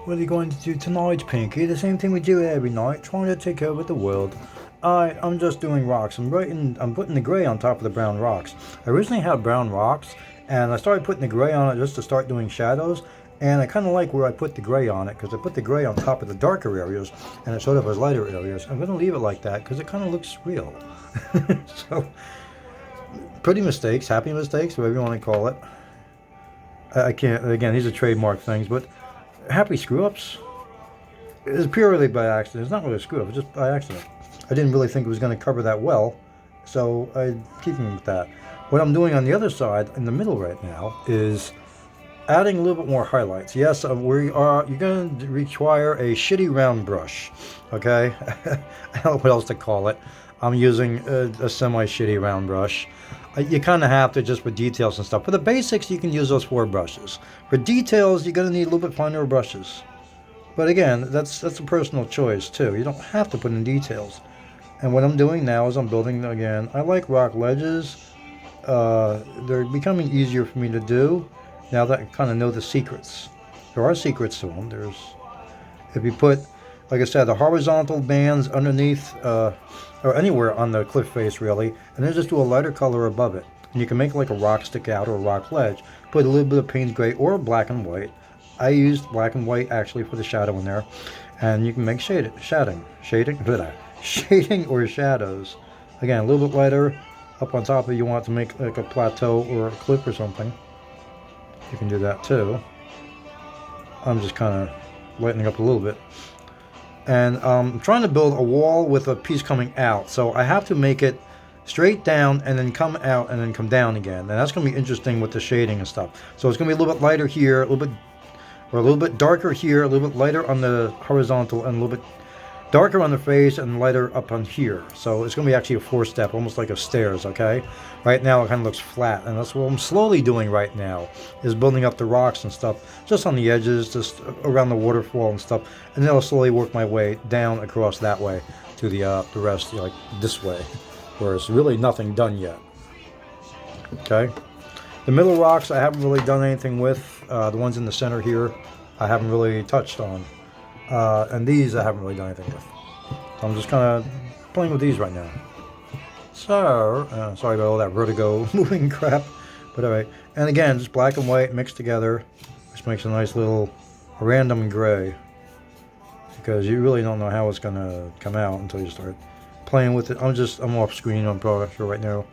What are you going to do tonight, Pinky? The same thing we do every night, trying to take over the world. I'm just doing rocks. I'm putting the gray on top of the brown rocks. I originally had brown rocks, and I started putting the gray on it just to start doing shadows. And I kind of like where I put the gray on it, because I put the gray on top of the darker areas, and it showed up as lighter areas. I'm going to leave it like that, because it kind of looks real. So, pretty mistakes, happy mistakes, whatever you want to call it. I can't, again, these are trademark things, but happy screw-ups is purely by accident. It's not really a screw-up, it's just by accident. I didn't really think it was going to cover that well, so I'm keeping with that. What I'm doing on the other side, in the middle right now, is adding a little bit more highlights. Yes, you're going to require a shitty round brush, okay? I don't know what else to call it. I'm using a semi-shitty round brush. You kind of have to, just with details and stuff. For the basics, you can use those 4 brushes. For details, you're going to need a little bit finer brushes. But again, that's a personal choice too. You don't have to put in details. And what I'm doing now is I'm building, again, I like rock ledges. They're becoming easier for me to do now that I kind of know the secrets. There are secrets to them. If you put, like I said, the horizontal bands underneath, or anywhere on the cliff face really, and then just do a lighter color above it. And you can make like a rock stick out or a rock ledge. Put a little bit of Payne's Gray or black and white. I used black and white actually for the shadow in there. And you can make shading or shadows. Again, a little bit lighter up on top if you want to make like a plateau or a cliff or something. You can do that too. I'm just kind of lightening up a little bit. And I'm trying to build a wall with a piece coming out. So I have to make it straight down and then come out and then come down again. And that's going to be interesting with the shading and stuff. So it's going to be a little bit lighter here, a little bit darker here, a little bit lighter on the horizontal, and a little bit darker on the face and lighter up on here. So it's going to be actually a 4-step, almost like a stairs, okay? Right now it kind of looks flat, and that's what I'm slowly doing right now, is building up the rocks and stuff, just on the edges, just around the waterfall and stuff, and then I'll slowly work my way down across that way to the rest, like this way, where it's really nothing done yet, okay? The middle rocks I haven't really done anything with. The ones in the center here I haven't really touched on. And these I haven't really done anything with. So I'm just kind of playing with these right now. So, sorry about all that vertigo moving crap. But alright. And again, just black and white mixed together. Which makes a nice little random gray. Because you really don't know how it's going to come out until you start playing with it. I'm off screen on Pro right now.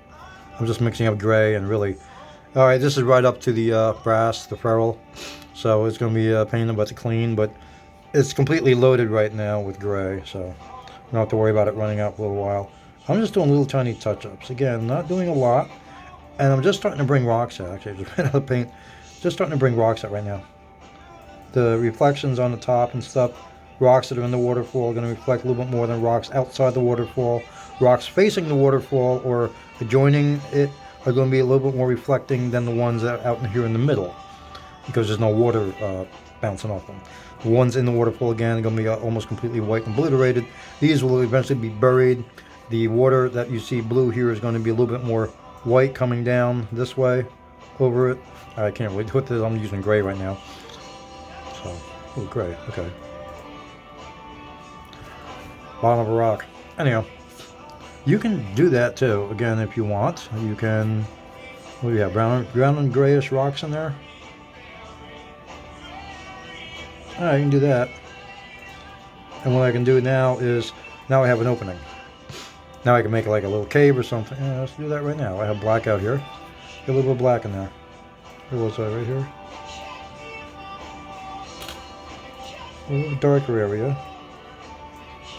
I'm just mixing up gray and really... Alright, this is right up to the brass, the ferrule. So it's going to be a pain in the butt to clean, but it's completely loaded right now with gray, so I don't have to worry about it running out for a little while. I'm just doing little tiny touch-ups. Again, not doing a lot, and I'm just starting to bring rocks out. Actually, I just ran out of paint. Just starting to bring rocks out right now. The reflections on the top and stuff, rocks that are in the waterfall are going to reflect a little bit more than rocks outside the waterfall. Rocks facing the waterfall or adjoining it are going to be a little bit more reflecting than the ones that are out here in the middle, because there's no water bouncing off them. The ones in the waterfall, again, are going to be almost completely white and obliterated. These will eventually be buried. The water that you see blue here is going to be a little bit more white coming down this way over it. I can't really do this. I'm using gray right now. So, oh, gray. Okay. Bottom of a rock. Anyhow, you can do that too. Again, if you want, you can. What do you have? Brown and grayish rocks in there. Alright, you can do that. And what I can do now is, now I have an opening. Now I can make like a little cave or something. Yeah, let's do that right now. I have black out here. Get a little bit of black in there. Where was that? Right here? A little darker area.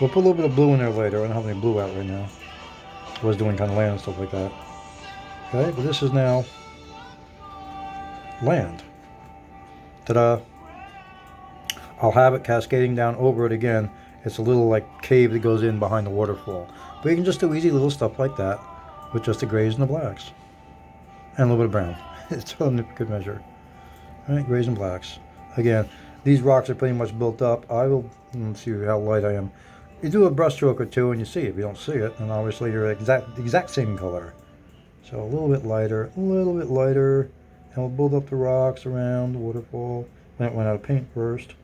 We'll put a little bit of blue in there later. I don't have any blue out right now. I was doing kind of land and stuff like that. Okay, but this is now land. Ta-da! I'll have it cascading down over it again. It's a little like cave that goes in behind the waterfall. But you can just do easy little stuff like that with just the grays and the blacks. And a little bit of brown. It's all in good measure. Alright, grays and blacks. Again, these rocks are pretty much built up. I will, let's see how light I am. You do a brush stroke or two and you see it. If you don't see it, then obviously you're the exact same color. So a little bit lighter, and we'll build up the rocks around the waterfall. Then it went out of paint first.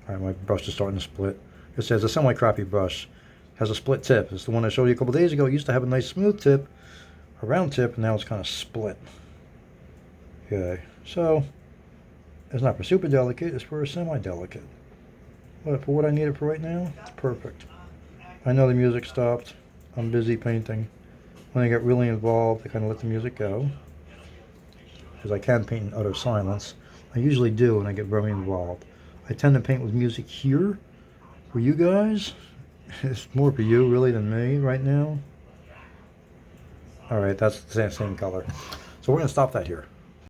Alright, my brush is starting to split. It says a semi-crappy brush. Has a split tip. It's the one I showed you a couple days ago. It used to have a nice smooth tip, a round tip, and now it's kind of split. Okay, so it's not for super delicate, it's for a semi-delicate. But for what I need it for right now, it's perfect. I know the music stopped. I'm busy painting. When I get really involved, I kind of let the music go. Because I can paint in utter silence. I usually do when I get very involved. I tend to paint with music here for you guys. It's more for you really than me right now. Alright, that's the same color. So we're going to stop that here.